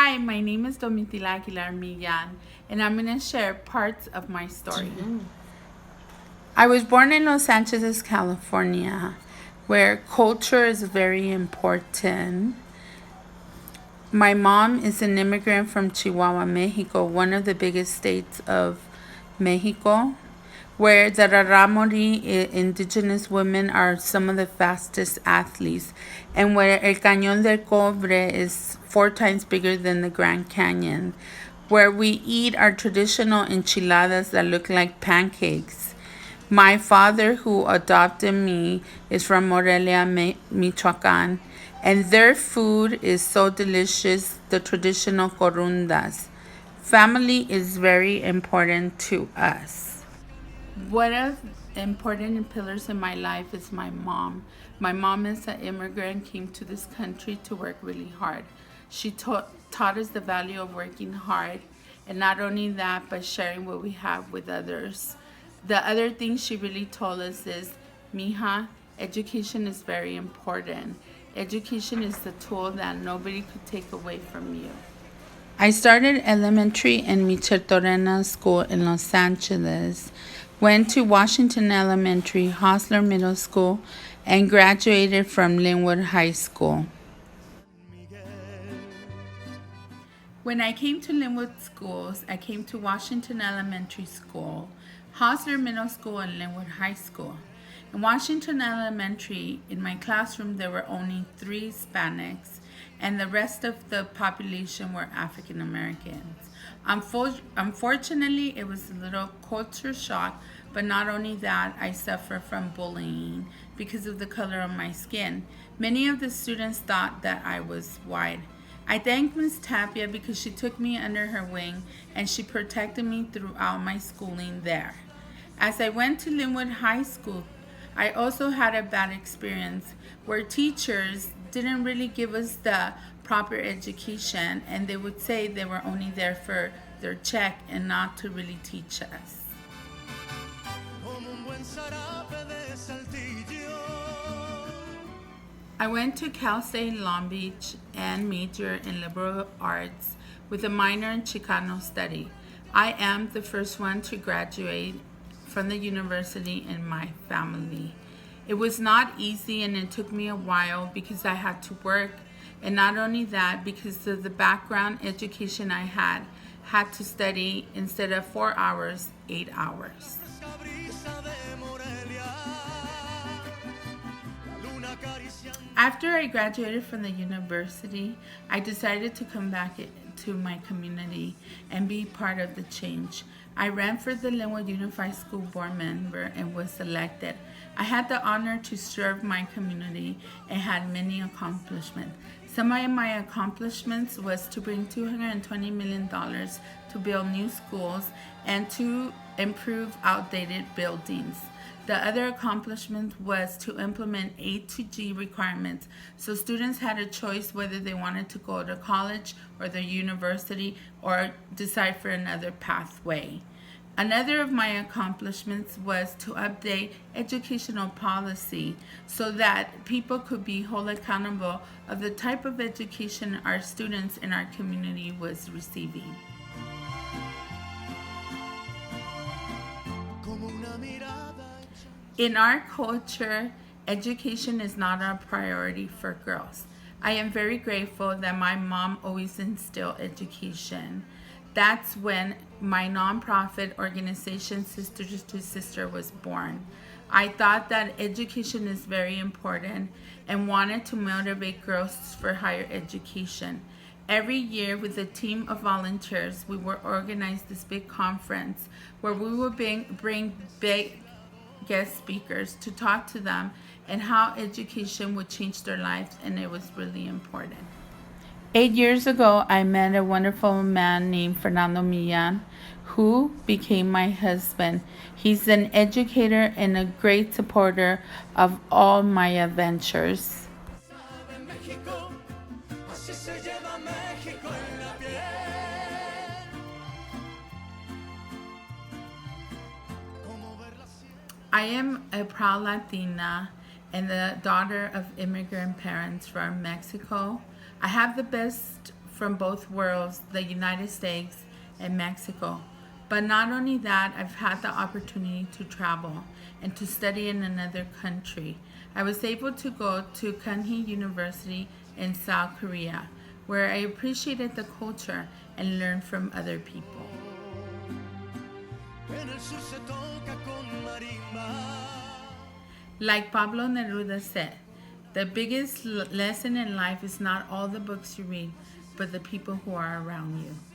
Hi, my name is Domitila Aguilar-Millan, and I'm going to share parts of my story. I was born in Los Angeles, California, where culture is very important. My mom is an immigrant from Chihuahua, Mexico, one of the biggest states of Mexico, where the Raramuri indigenous women are some of the fastest athletes, and where El Cañón del Cobre is 4 times bigger than the Grand Canyon, where we eat our traditional enchiladas that look like pancakes. My father, who adopted me, is from Morelia, Michoacan, and their food is so delicious, the traditional corundas. Family is very important to us. One of the important pillars in my life is my mom. My mom is an immigrant, came to this country to work really hard. She taught us the value of working hard, and not only that, but sharing what we have with others. The other thing she really told us is, Mija, education is very important. Education is the tool that nobody could take away from you. I started elementary in Michel Torena School in Los Angeles, went to Washington Elementary, Hostler Middle School, and graduated from Linwood High School. When I came to Linwood schools, I came to Washington Elementary School, Hostler Middle School, and Linwood High School. In Washington Elementary, in my classroom, there were only 3 Hispanics, and the rest of the population were African Americans. Unfortunately, it was a little culture shock, but not only that, I suffered from bullying because of the color of my skin. Many of the students thought that I was white. I thank Ms. Tapia because she took me under her wing and she protected me throughout my schooling there. As I went to Linwood High School, I also had a bad experience where teachers didn't really give us the proper education, and they would say they were only there for their check and not to really teach us. I went to Cal State Long Beach and majored in liberal arts with a minor in Chicano study. I am the first one to graduate from the university in my family. It was not easy and it took me a while because I had to work, and not only that, because of the background education I had to study instead of 4 hours, 8 hours. After I graduated from the university, I decided to come back to my community and be part of the change. I ran for the Linwood Unified School Board member and was elected. I had the honor to serve my community and had many accomplishments. Some of my accomplishments was to bring $220 million to build new schools and to improve outdated buildings. The other accomplishment was to implement A to G requirements, so students had a choice whether they wanted to go to college or the university or decide for another pathway. Another of my accomplishments was to update educational policy so that people could be held accountable of the type of education our students in our community was receiving. In our culture, education is not a priority for girls. I am very grateful that my mom always instilled education. That's when my nonprofit organization, Sisters to Sister, was born. I thought that education is very important and wanted to motivate girls for higher education. Every year, with a team of volunteers, we would organize this big conference where we would bring big guest speakers to talk to them and how education would change their lives, and it was really important. 8 years ago, I met a wonderful man named Fernando Millan, who became my husband. He's an educator and a great supporter of all my adventures. I am a proud Latina and the daughter of immigrant parents from Mexico. I have the best from both worlds, the United States and Mexico. But not only that, I've had the opportunity to travel and to study in another country. I was able to go to Kunhi University in South Korea, where I appreciated the culture and learned from other people. Like Pablo Neruda said, the biggest lesson in life is not all the books you read, but the people who are around you.